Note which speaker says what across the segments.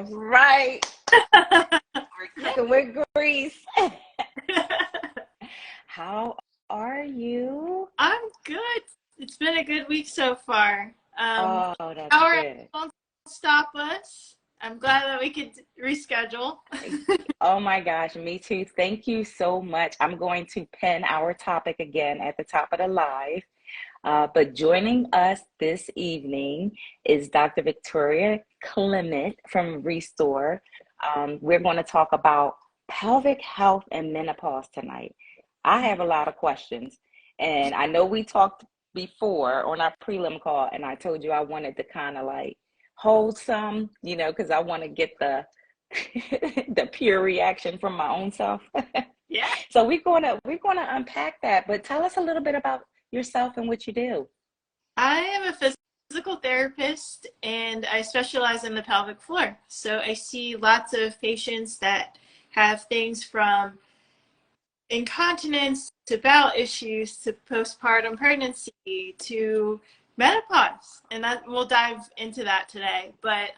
Speaker 1: All right. We're cooking with grease. How are you?
Speaker 2: I'm good. It's been a good week so far.
Speaker 1: Oh, that's
Speaker 2: Our
Speaker 1: good.
Speaker 2: won't stop us. I'm glad that we could reschedule.
Speaker 1: Oh my gosh, me too. Thank you so much. I'm going to pin our topic again at the top of the live. But joining us this evening is Dr. Victoria Clement from Restore. We're going to talk about pelvic health and menopause tonight. I have a lot of questions, and I know we talked before on our prelim call, and I told you I wanted to kind of like hold some, because I want to get the the pure reaction from my own self.
Speaker 2: Yeah.
Speaker 1: So we're gonna unpack that, but tell us a little bit about yourself and what you do.
Speaker 2: I am a physical therapist and I specialize in the pelvic floor. So I see lots of patients that have things from incontinence to bowel issues to postpartum pregnancy to menopause. And that we'll dive into that today. But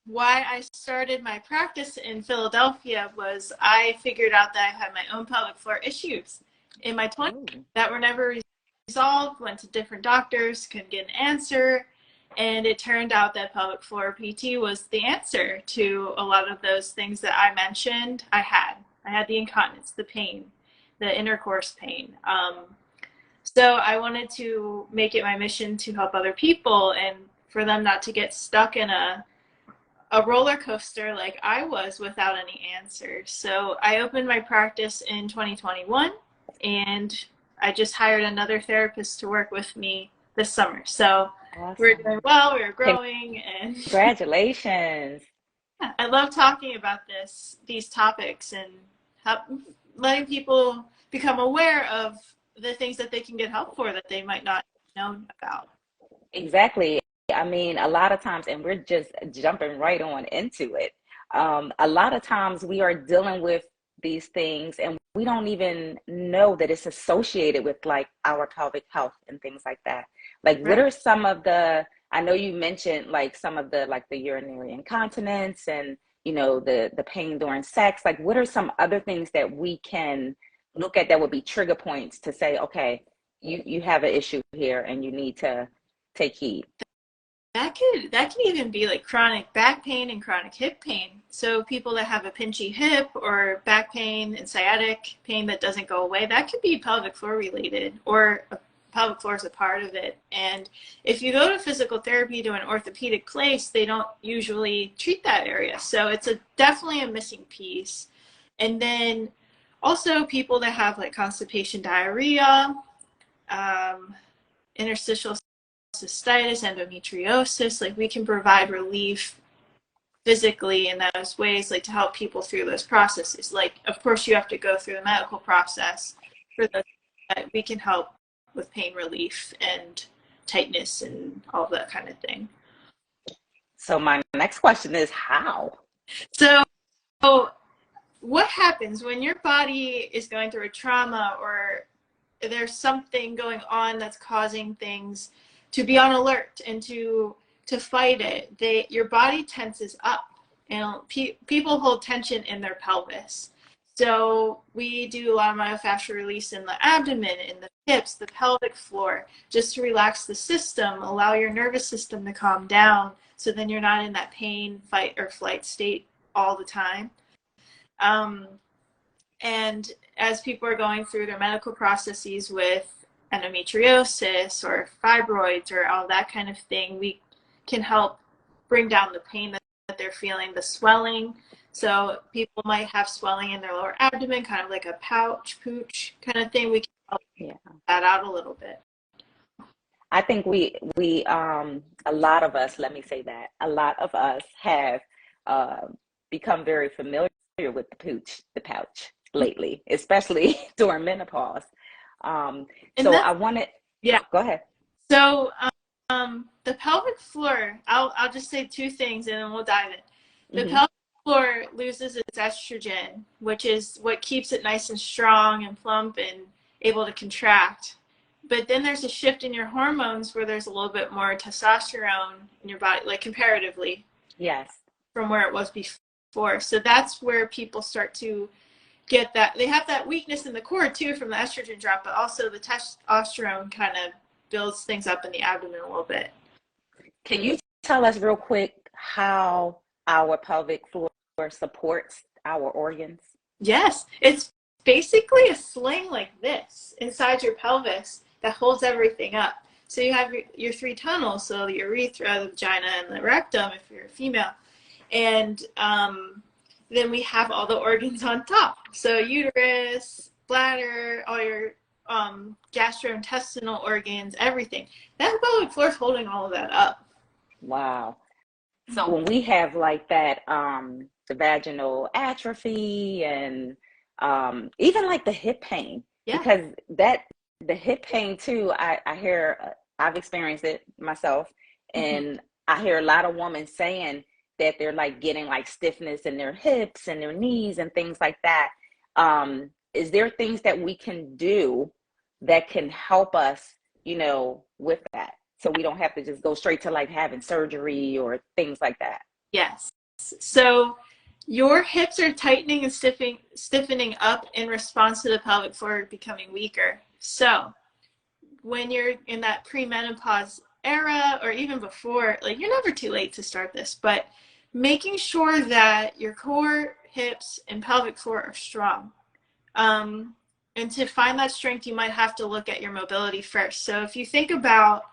Speaker 2: why I started my practice in Philadelphia was I figured out that I had my own pelvic floor issues in my 20s that were never resolved, went to different doctors, couldn't get an answer, and it turned out that pelvic floor PT was the answer to a lot of those things that I mentioned. I had the incontinence, the pain, the intercourse pain. So I wanted to make it my mission to help other people and for them not to get stuck in a roller coaster like I was without any answers. So I opened my practice in 2021 and I just hired another therapist to work with me this summer. So
Speaker 1: Awesome.
Speaker 2: we're doing well, we're growing, and
Speaker 1: Congratulations.
Speaker 2: I love talking about these topics and letting people become aware of the things that they can get help for that they might not know about.
Speaker 1: Exactly. I mean, a lot of times, and we're just jumping right on into it. A lot of times we are dealing with these things and we don't even know that it's associated with like our pelvic health and things like that. Like, what are some of I know you mentioned like some of the urinary incontinence and, the pain during sex. Like, what are some other things that we can look at that would be trigger points to say, okay, you have an issue here and you need to take heed?
Speaker 2: That can even be like chronic back pain and chronic hip pain. So people that have a pinchy hip or back pain and sciatic pain that doesn't go away, that could be pelvic floor related, or pelvic floor is a part of it. And if you go to physical therapy to an orthopedic place, they don't usually treat that area. So it's definitely a missing piece. And then also people that have like constipation, diarrhea, interstitial cystitis, endometriosis, like we can provide relief physically in those ways, like to help people through those processes. Like, of course, you have to go through the medical process for those, but we can help with pain relief and tightness and all that kind of thing.
Speaker 1: So my next question is how?
Speaker 2: So what happens when your body is going through a trauma or there's something going on that's causing things to be on alert and to fight it? Your body tenses up, and people hold tension in their pelvis. So we do a lot of myofascial release in the abdomen, in the hips, the pelvic floor, just to relax the system, allow your nervous system to calm down, so then you're not in that pain, fight, or flight state all the time. And as people are going through their medical processes with endometriosis or fibroids or all that kind of thing, we can help bring down the pain that they're feeling, the swelling. So people might have swelling in their lower abdomen, kind of like a pooch kind of thing. We can help that out a little bit.
Speaker 1: I think we a lot of us, let me say that, a lot of us have become very familiar with the pouch lately, especially during menopause. So I wanted, go ahead.
Speaker 2: So the pelvic floor, I'll just say two things and then we'll dive in. The pelvic floor loses its estrogen, which is what keeps it nice and strong and plump and able to contract. But then there's a shift in your hormones where there's a little bit more testosterone in your body, like comparatively.
Speaker 1: Yes.
Speaker 2: from where it was before. So that's where people start to get that. They have that weakness in the core too from the estrogen drop, but also the testosterone kind of builds things up in the abdomen a little bit.
Speaker 1: Can you tell us real quick how our pelvic floor supports our organs?
Speaker 2: Yes, it's basically a sling like this inside your pelvis that holds everything up. So you have your three tunnels, so the urethra, the vagina, and the rectum if you're a female. And then we have all the organs on top. So uterus, bladder, all your gastrointestinal organs, everything. That pelvic floor is holding all of that up.
Speaker 1: Wow. So when we have like that, the vaginal atrophy and even like the hip pain,
Speaker 2: Yeah.
Speaker 1: because the hip pain too, I hear, I've experienced it myself, and I hear a lot of women saying that they're like getting like stiffness in their hips and their knees and things like that. Is there things that we can do that can help us, with that? So we don't have to just go straight to like having surgery or things like that.
Speaker 2: Yes. So your hips are tightening and stiffening up in response to the pelvic floor becoming weaker. So when you're in that premenopause era or even before, like you're never too late to start this, but making sure that your core, hips, and pelvic floor are strong. And to find that strength, you might have to look at your mobility first. So if you think about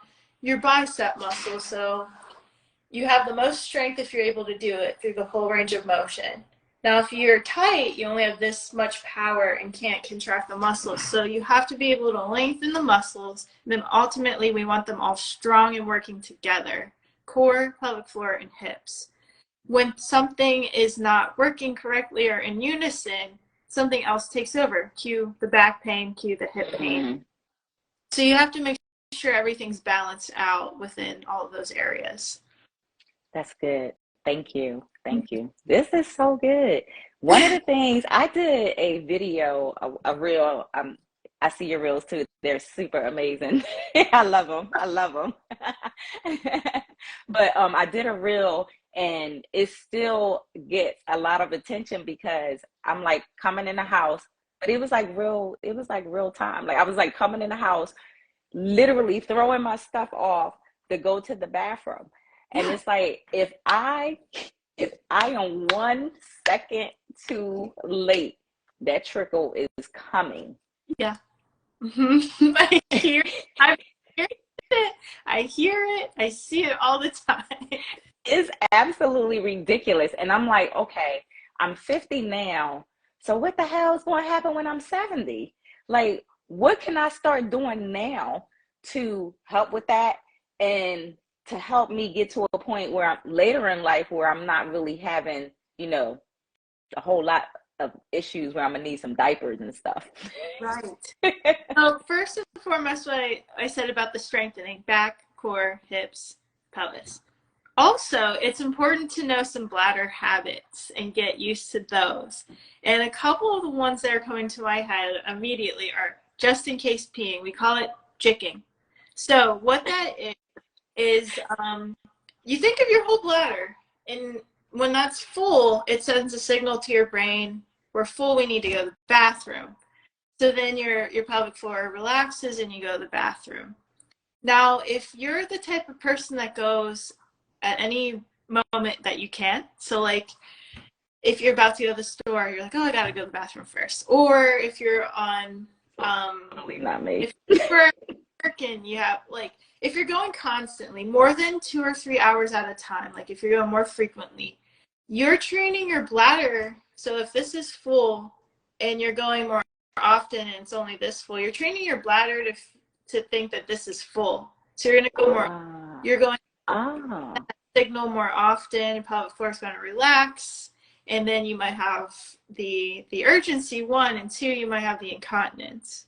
Speaker 2: your bicep muscle, so you have the most strength if you're able to do it through the whole range of motion. Now, if you're tight, you only have this much power and can't contract the muscles. So you have to be able to lengthen the muscles. And then ultimately, we want them all strong and working together. Core, pelvic floor, and hips. When something is not working correctly or in unison, something else takes over. Cue the back pain, cue the hip pain. So you have to make sure everything's balanced out within all of those areas.
Speaker 1: That's good. Thank you. Thank you. This is so good. One of the things I did a video, a reel. I see your reels too. They're super amazing. I love them. I love them. But I did a reel, and it still gets a lot of attention because I'm like coming in the house, but it was like real. It was like real time. Like I was like coming in the house, literally throwing my stuff off to go to the bathroom. And it's like if I am 1 second too late, that trickle is coming.
Speaker 2: Yeah. I hear it. I hear it. I see it all the time.
Speaker 1: It's absolutely ridiculous. And I'm like, okay, I'm 50 now. So what the hell is going to happen when I'm 70? Like, what can I start doing now to help with that and to help me get to a point where I'm later in life where I'm not really having, a whole lot of issues where I'm gonna need some diapers and stuff.
Speaker 2: Right. So first and foremost, what I said about the strengthening, back, core, hips, pelvis. Also, it's important to know some bladder habits and get used to those. And a couple of the ones that are coming to my head immediately are just in case peeing. We call it jicking. So what that is you think of your whole bladder, and when that's full, it sends a signal to your brain, we're full, we need to go to the bathroom. So then your pelvic floor relaxes and you go to the bathroom. Now, if you're the type of person that goes at any moment that you can, so like if you're about to go to the store, you're like, oh, I gotta go to the bathroom first. Or if you're on
Speaker 1: not me.
Speaker 2: if you're working, you have like if you're going constantly, more than 2 or 3 hours at a time, like if you're going more frequently, you're training your bladder. So if this is full and you're going more often and it's only this full, you're training your bladder to think that this is full. So you're going to go more, you're going to signal more often, pelvic floor is going to relax, and then you might have the urgency, 1, and 2, you might have the incontinence.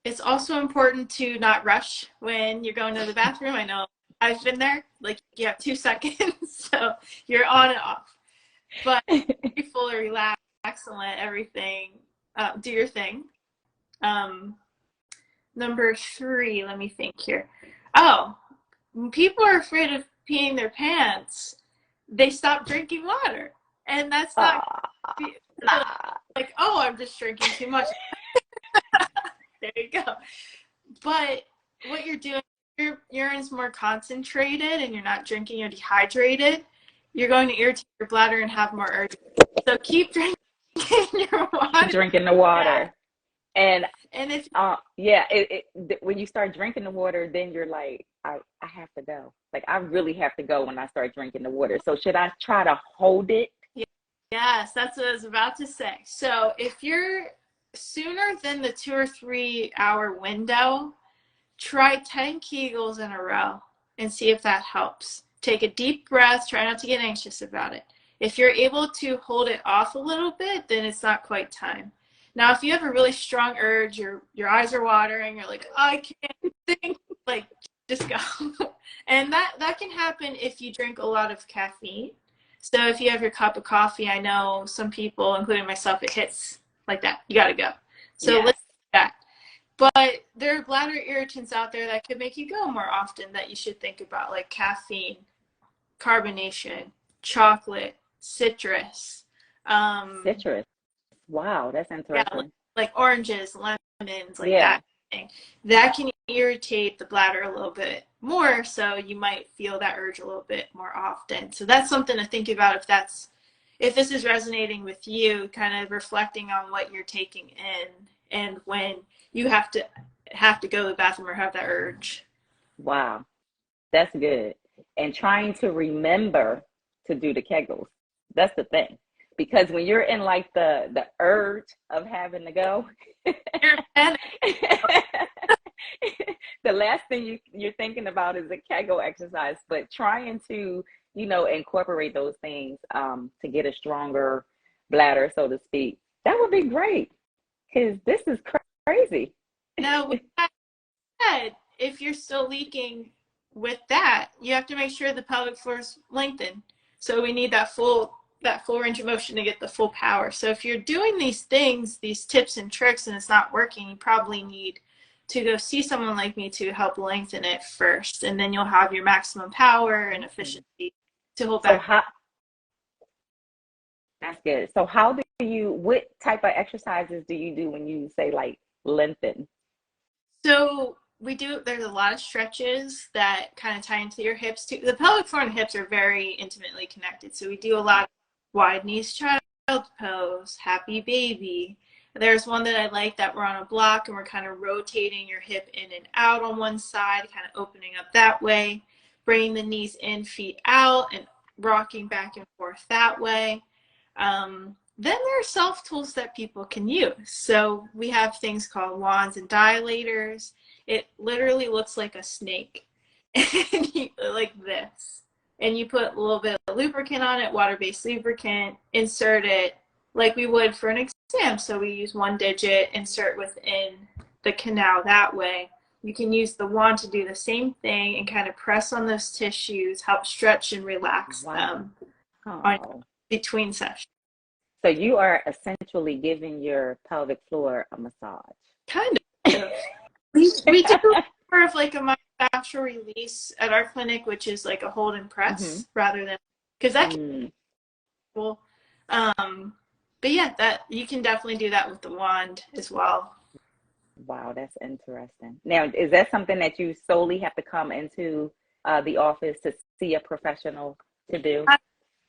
Speaker 2: It's also important to not rush when you're going to the bathroom. I know I've been there. Like you have 2 seconds, so you're on and off. But be fully relaxed and let everything do your thing. Number 3, let me think here. Oh, when people are afraid of peeing their pants, they stop drinking water. And that's not
Speaker 1: Nah.
Speaker 2: like, oh, I'm just drinking too much. There you go. But what you're doing, your urine's more concentrated and you're not drinking, you're dehydrated, you're going to irritate your bladder and have more urge. So keep drinking your water.
Speaker 1: Drinking the water. And
Speaker 2: if
Speaker 1: yeah, when you start drinking the water, then you're like, I have to go. Like, I really have to go when I start drinking the water. So should I try to hold it?
Speaker 2: Yes, that's what I was about to say. So if you're sooner than the 2 or 3 hour window, try 10 Kegels in a row and see if that helps. Take a deep breath. Try not to get anxious about it. If you're able to hold it off a little bit, then it's not quite time. Now, if you have a really strong urge, your eyes are watering, you're like, oh, I can't think, like, just go. And that can happen if you drink a lot of caffeine. So if you have your cup of coffee, I know some people, including myself, it hits like that. You got to go. So
Speaker 1: Yes.
Speaker 2: let's do that. But there are bladder irritants out there that could make you go more often that you should think about, like caffeine, carbonation, chocolate, citrus.
Speaker 1: Citrus. Wow, that's
Speaker 2: Yeah,
Speaker 1: interesting.
Speaker 2: like oranges, lemons, like
Speaker 1: Yeah.
Speaker 2: that thing. That can irritate the bladder a little bit more, so you might feel that urge a little bit more often. So that's something to think about if this is resonating with you, kind of reflecting on what you're taking in and when you have to go to the bathroom or have that urge.
Speaker 1: Wow, that's good. And trying to remember to do the Kegels. That's the thing. Because when you're in like the urge of having to go, the last thing you're thinking about is a Kegel exercise. But trying to, incorporate those things to get a stronger bladder, so to speak, that would be great. Because this is crazy.
Speaker 2: Now, with that said, if you're still leaking with that, you have to make sure the pelvic floor is lengthened. So we need that full range of motion to get the full power. So if you're doing these things, these tips and tricks, and it's not working, you probably need to go see someone like me to help lengthen it first, and then you'll have your maximum power and efficiency to hold
Speaker 1: So
Speaker 2: back.
Speaker 1: how, that's good. So what type of exercises do you do when you say like lengthen?
Speaker 2: So there's a lot of stretches that kind of tie into your hips too. The pelvic floor and hips are very intimately connected. So we do a lot of wide knees child pose, happy baby. There's one that I like that we're on a block and we're kind of rotating your hip in and out on one side, kind of opening up that way, bringing the knees in, feet out, and rocking back and forth that way. Then there are self tools that people can use. So we have things called wands and dilators. It literally looks like a snake, like this. And you put a little bit of lubricant on it, water-based lubricant, insert it like we would for an exam. So we use 1 digit, insert within the canal that way. You can use the wand to do the same thing and kind of press on those tissues, help stretch and relax them on between sessions.
Speaker 1: So you are essentially giving your pelvic floor a massage.
Speaker 2: Kind of. We do more of like a myofascial release at our clinic, which is like a hold and press rather than, because that can be cool. But yeah, that you can definitely do that with the wand as well.
Speaker 1: Wow, that's interesting. Now, is that something that you solely have to come into the office to see a professional to do?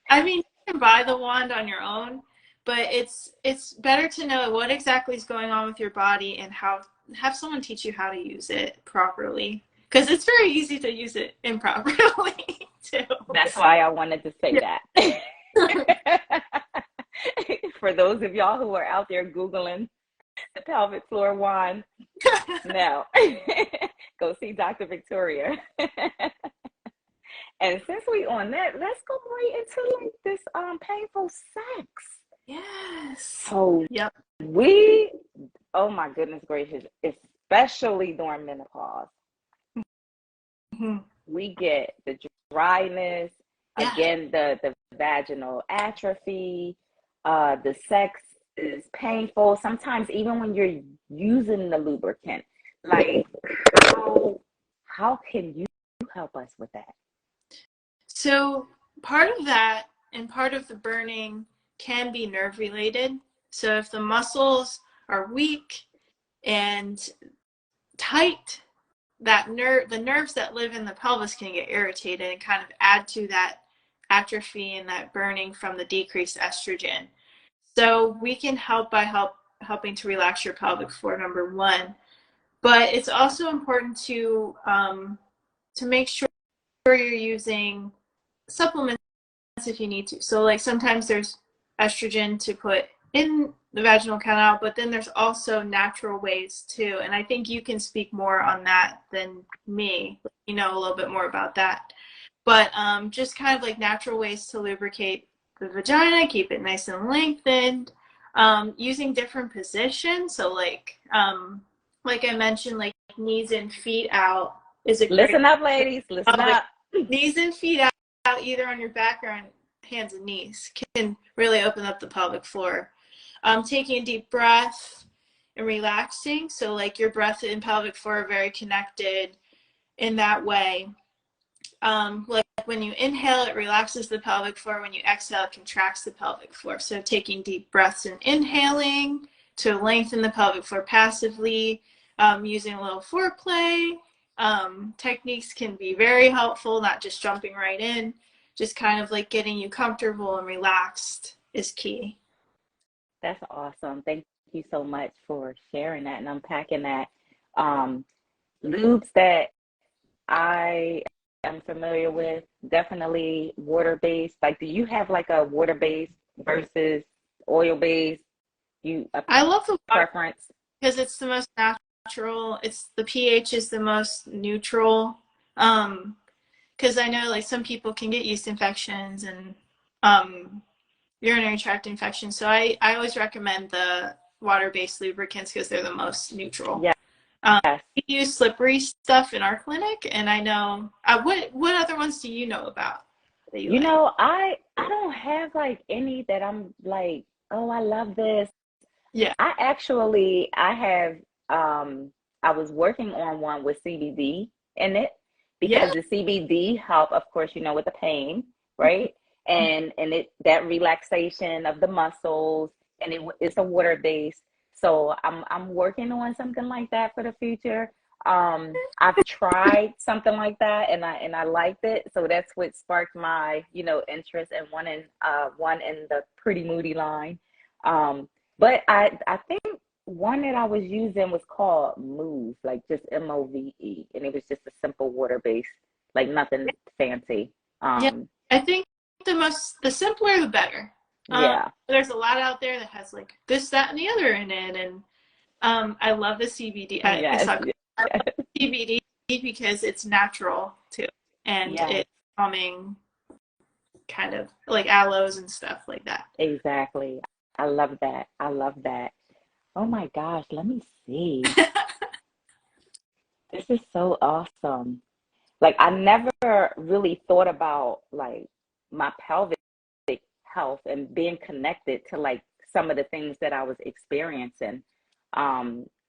Speaker 2: I mean, you can buy the wand on your own, but it's better to know what exactly is going on with your body and have someone teach you how to use it properly, because it's very easy to use it improperly too.
Speaker 1: That's why I wanted to say that. For those of y'all who are out there Googling the pelvic floor wand, now go see Dr. Victoria. And since we on that, let's go right into like this painful sex.
Speaker 2: Yes.
Speaker 1: So
Speaker 2: yep.
Speaker 1: Oh my goodness gracious, especially during menopause, we get the dryness, again, the vaginal atrophy, the sex is painful. Sometimes even when you're using the lubricant, like how can you help us with that?
Speaker 2: So part of that and part of the burning can be nerve related. So if the muscles are weak and tight, the nerves that live in the pelvis can get irritated and kind of add to that atrophy and that burning from the decreased estrogen. So we can help by helping to relax your pelvic floor, number one. But it's also important to make sure you're using supplements if you need to. So like sometimes there's estrogen to put in the vaginal canal, but then there's also natural ways too. And I think you can speak more on that than me. You know a little bit more about that. But just kind of like natural ways to lubricate the vagina, keep it nice and lengthened, using different positions. So like I mentioned, like knees and feet out is a great.
Speaker 1: Listen up, ladies. Listen up.
Speaker 2: Knees and feet out, either on your back or on hands and knees, can really open up the pelvic floor. Taking a deep breath and relaxing. So like your breath and pelvic floor are very connected in that way. Like when you inhale, it relaxes the pelvic floor. When you exhale, it contracts the pelvic floor. So taking deep breaths and inhaling to lengthen the pelvic floor passively, using a little foreplay. Techniques can be very helpful, not just jumping right in, just kind of like getting you comfortable and relaxed is key.
Speaker 1: That's awesome. Thank you so much for sharing that and unpacking that. Lubes that I am familiar with, definitely water-based. Like, do you have like a water-based versus oil-based?
Speaker 2: I love the water
Speaker 1: preference?
Speaker 2: because it's the most natural. The pH is the most neutral. Because I know like some people can get yeast infections and urinary tract infections. So I always recommend the water-based lubricants because they're the most neutral.
Speaker 1: Yes.
Speaker 2: We use slippery stuff in our clinic, and I know what other ones do you know about that you like?
Speaker 1: know, I don't have like any that I'm like, oh, I love this.
Speaker 2: Yeah.
Speaker 1: I have I was working on one with CBD in it because the CBD help, of course, with the pain, right? And that relaxation of the muscles, and it's a water base. So I'm working on something like that for the future. I've tried something like that, and I liked it. So that's what sparked my interest in one in the Pretty Moody line. But I think one that I was using was called Move, like just Move, and it was just a simple water base, like nothing fancy.
Speaker 2: Yeah, I think the simpler the better.
Speaker 1: Yeah.
Speaker 2: There's a lot out there that has like this, that, and the other in it, and I love the CBD. I love CBD because it's natural too, and it's calming, kind of like aloes and stuff like that.
Speaker 1: Exactly. I love that. I love that. Oh my gosh, let me see. This is so awesome. Like I never really thought about like my pelvic health and being connected to like some of the things that I was experiencing.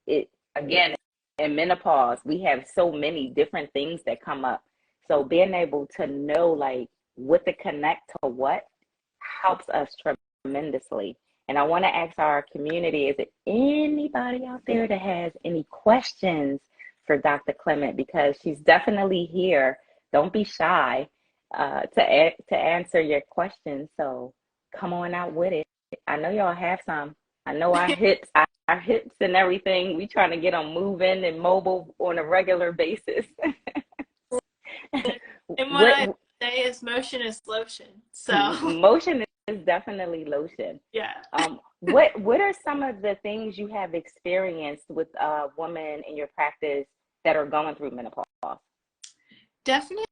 Speaker 1: It again, in menopause, we have so many different things that come up. So being able to know like what to connect to what helps us tremendously. And I want to ask our community, is there anybody out there that has any questions for Dr. Clement? Because she's definitely here. Don't be shy to answer your questions. So come on out with it. I know y'all have some. I know our hips and everything, we trying to get them moving and mobile on a regular basis.
Speaker 2: And what I say is motion is lotion. So
Speaker 1: motion is definitely lotion.
Speaker 2: Yeah.
Speaker 1: What are some of the things you have experienced with women in your practice that are going through menopause?
Speaker 2: Definitely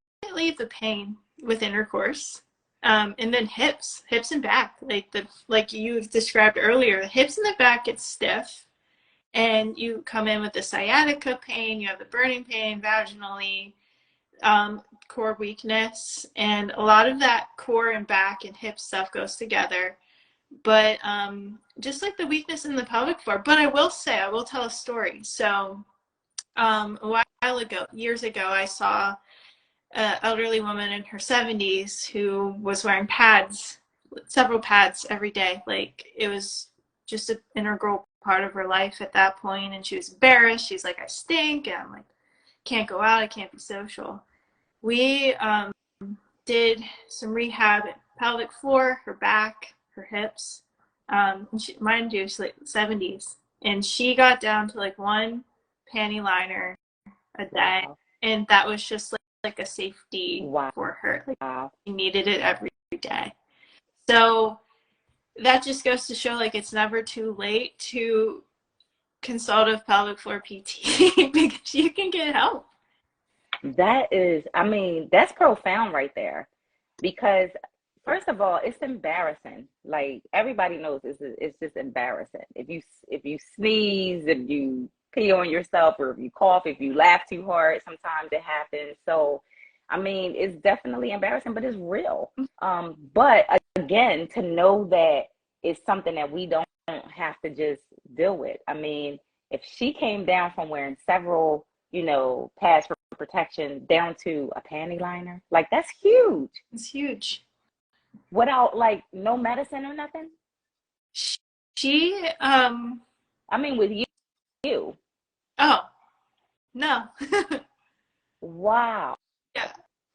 Speaker 2: the pain with intercourse. And then hips and back, like you described earlier, the hips and the back get stiff, and you come in with the sciatica pain, you have the burning pain vaginally, core weakness, and a lot of that core and back and hip stuff goes together. But just like the weakness in the pelvic floor. But I will tell a story. So a while ago, years ago, I saw an elderly woman in her 70s who was wearing pads, several pads every day. Like it was just an integral part of her life at that point, and she was embarrassed. She's like, I stink, and I'm like, can't go out, I can't be social. We did some rehab, pelvic floor, her back, her hips. Mind you, she's like 70s, and she got down to like one panty liner a day,
Speaker 1: Wow.
Speaker 2: and that was just like a safety
Speaker 1: Wow.
Speaker 2: for her. Like she needed it every day. So that just goes to show like it's never too late to consult a pelvic floor PT because you can get help.
Speaker 1: That is, I mean, that's profound right there. Because first of all, it's embarrassing. Like everybody knows it's just embarrassing. If you sneeze, if you pee on yourself, or if you cough, if you laugh too hard, sometimes it happens. So, I mean, it's definitely embarrassing, but it's real. But again, to know that it's something that we don't have to just deal with. I mean, if she came down from wearing several, pads for protection down to a panty liner, like that's huge.
Speaker 2: It's huge.
Speaker 1: Without like no medicine or nothing.
Speaker 2: She
Speaker 1: I mean, with you.
Speaker 2: oh no.
Speaker 1: Wow.
Speaker 2: Yeah.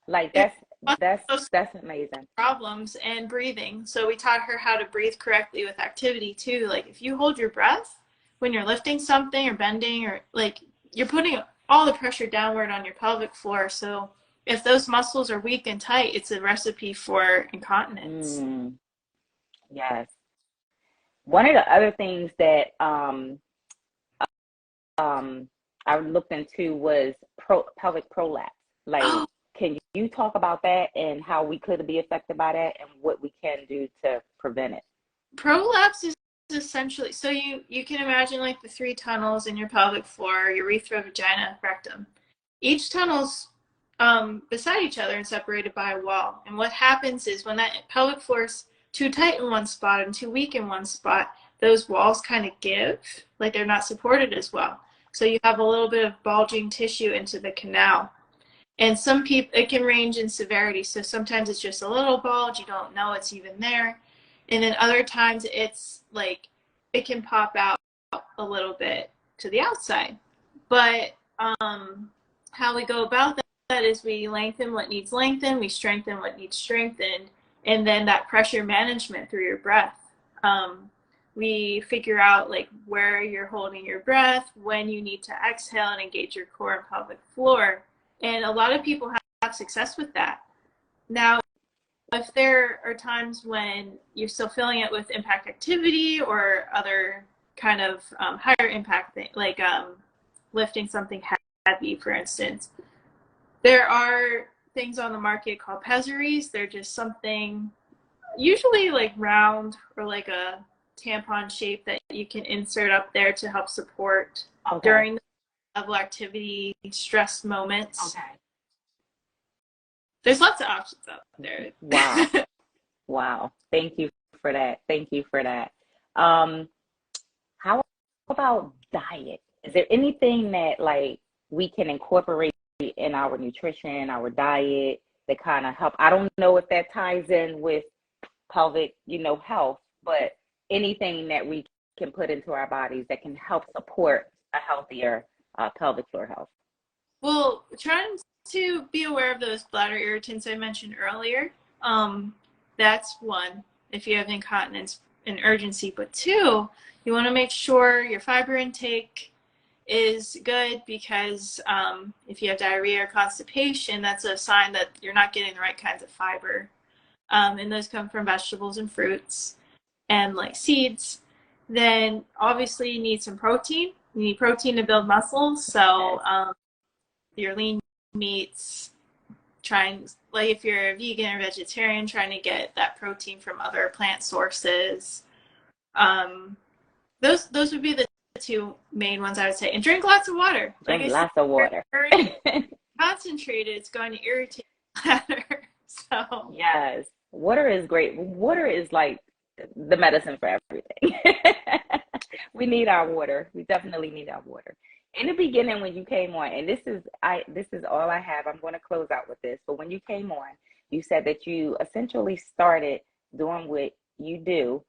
Speaker 1: Like
Speaker 2: It
Speaker 1: that's
Speaker 2: was
Speaker 1: that's amazing.
Speaker 2: problems and breathing. So we taught her how to breathe correctly with activity too. Like if you hold your breath when you're lifting something or bending, or like you're putting all the pressure downward on your pelvic floor. So if those muscles are weak and tight, it's a recipe for incontinence.
Speaker 1: Mm, yes. One of the other things that um I looked into was pelvic prolapse. Like, can you talk about that and how we could be affected by that and what we can do to prevent it?
Speaker 2: Prolapse is essentially, so you can imagine like the three tunnels in your pelvic floor, urethra, vagina, rectum. Each tunnel's beside each other and separated by a wall. And what happens is when that pelvic floor is too tight in one spot and too weak in one spot, those walls kind of give, like they're not supported as well. So you have a little bit of bulging tissue into the canal. And some people, it can range in severity. So sometimes it's just a little bulge, you don't know it's even there. And then other times it's like it can pop out a little bit to the outside. But how we go about that is we lengthen what needs lengthened, we strengthen what needs strengthened, and then that pressure management through your breath. We figure out like where you're holding your breath, when you need to exhale and engage your core and pelvic floor. And a lot of people have success with that. Now, if there are times when you're still feeling it with impact activity or other kind of higher impact thing, like lifting something heavy, for instance, there are things on the market called pessaries. They're just something usually like round or like a tampon shape that you can insert up there to help support
Speaker 1: Okay.
Speaker 2: during the level activity stress moments.
Speaker 1: Okay.
Speaker 2: There's lots of options out there.
Speaker 1: Wow. Wow. Thank you for that. Thank you for that. Um, how about diet? Is there anything that like we can incorporate in our nutrition, our diet that kind of help? I don't know if that ties in with pelvic, health, but anything that we can put into our bodies that can help support a healthier pelvic floor health.
Speaker 2: Well, trying to be aware of those bladder irritants I mentioned earlier. That's one, if you have incontinence and urgency. But two, you want to make sure your fiber intake is good, because if you have diarrhea or constipation, that's a sign that you're not getting the right kinds of fiber. And those come from vegetables and fruits and like seeds. Then obviously you need some protein. You need protein to build muscles. So your lean meats, trying, like if you're a vegan or vegetarian, trying to get that protein from other plant sources. Those would be the two main ones I would say. And drink lots of water.
Speaker 1: Drink
Speaker 2: Like I
Speaker 1: lots
Speaker 2: said,
Speaker 1: of water.
Speaker 2: very concentrated, it's going to irritate the bladder. So
Speaker 1: Yes, water is great. Water is like the medicine for everything. We need our water. We definitely need our water. in the beginning when you came on, and this is all I have. I'm going to close out with this. But when you came on, you said that you essentially started doing what you do,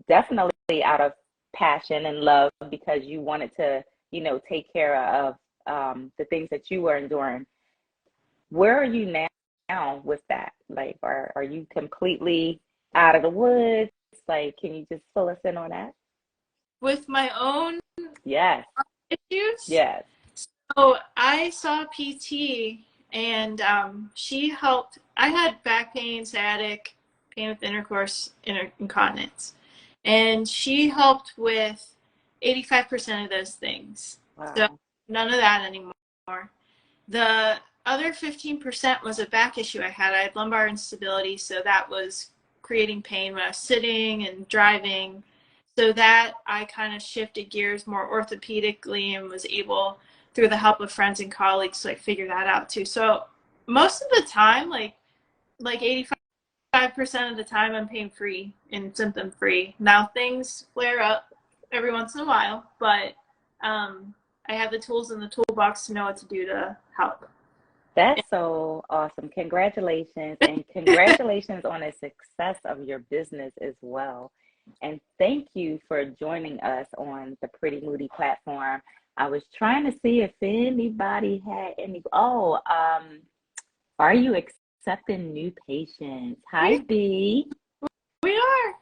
Speaker 1: definitely out of passion and love because you wanted to, take care of the things that you were enduring. Where are you now with that? Like, are you completely out of the woods? Like, can you just fill us in on that?
Speaker 2: With my own
Speaker 1: Yes,
Speaker 2: issues.
Speaker 1: yes.
Speaker 2: So I saw PT, and she helped. I had back pain, sciatic, pain with intercourse, incontinence, and she helped with 85% of those things. So
Speaker 1: Wow.
Speaker 2: none of that anymore. The other 15% was a back issue I had. I had lumbar instability, so that was creating pain when I was sitting and driving. So that I kind of shifted gears more orthopedically and was able, through the help of friends and colleagues, to like figure that out too. So most of the time, like 85% of the time, I'm pain free and symptom free. Now things flare up every once in a while, but I have the tools in the toolbox to know what to do to help.
Speaker 1: That's so awesome. Congratulations, and congratulations on the success of your business as well. And thank you for joining us on the Pretty Moody platform. I was trying to see if anybody had any. Oh, are you accepting new patients? Hi,
Speaker 2: we,
Speaker 1: B.
Speaker 2: we are.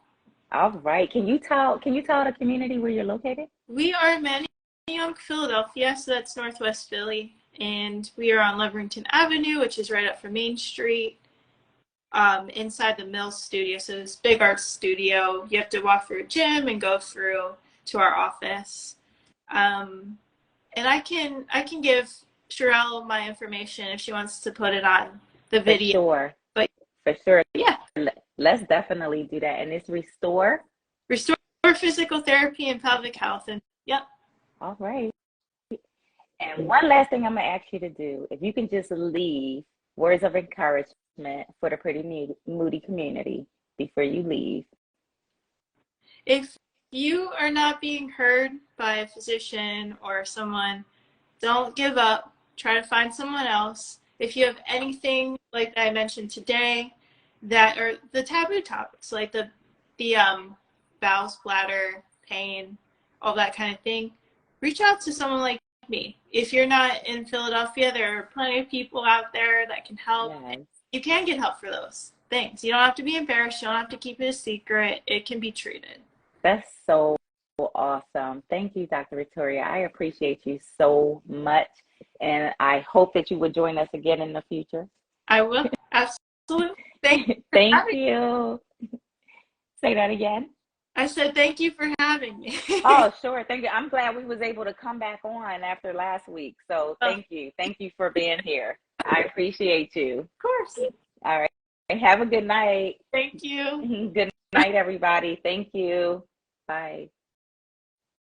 Speaker 1: All right. Can you tell the community where you're located?
Speaker 2: We are Manayunk, Philadelphia, so that's Northwest Philly. And we are on Leverington Avenue, which is right up from Main Street, inside the Mill Studio. So this big art studio. You have to walk through a gym and go through to our office. And I can give Sherelle my information if she wants to put it on the
Speaker 1: For
Speaker 2: video.
Speaker 1: sure.
Speaker 2: But
Speaker 1: For sure.
Speaker 2: yeah,
Speaker 1: Let's definitely do that. And it's Restore.
Speaker 2: restore physical therapy and pelvic health. And yep.
Speaker 1: All right. And one last thing I'm gonna ask you to do, if you can just leave words of encouragement for the Pretty Moody community before you leave.
Speaker 2: If you are not being heard by a physician or someone, don't give up. Try to find someone else. If you have anything like I mentioned today, that are the taboo topics, like the bowels, bladder, pain, all that kind of thing, reach out to someone like me. If you're not in Philadelphia, there are plenty of people out there that can help.
Speaker 1: Yes,
Speaker 2: You can get help for those things. You don't have to be embarrassed. You don't have to keep it a secret. It can be treated.
Speaker 1: that's so awesome. Thank you, Dr. Victoria. I appreciate you so much. And I hope that you would join us again in the future.
Speaker 2: I will. Absolutely. Thank you for
Speaker 1: Thank
Speaker 2: having me.
Speaker 1: you. Say that again.
Speaker 2: I said thank you for having me.
Speaker 1: Oh, sure. Thank you. I'm glad we was able to come back on after last week. So
Speaker 2: Of
Speaker 1: thank you. Thank you for being here. I appreciate you.
Speaker 2: course.
Speaker 1: All right. Have a good night.
Speaker 2: Thank you.
Speaker 1: Good night, everybody. Thank you. Bye.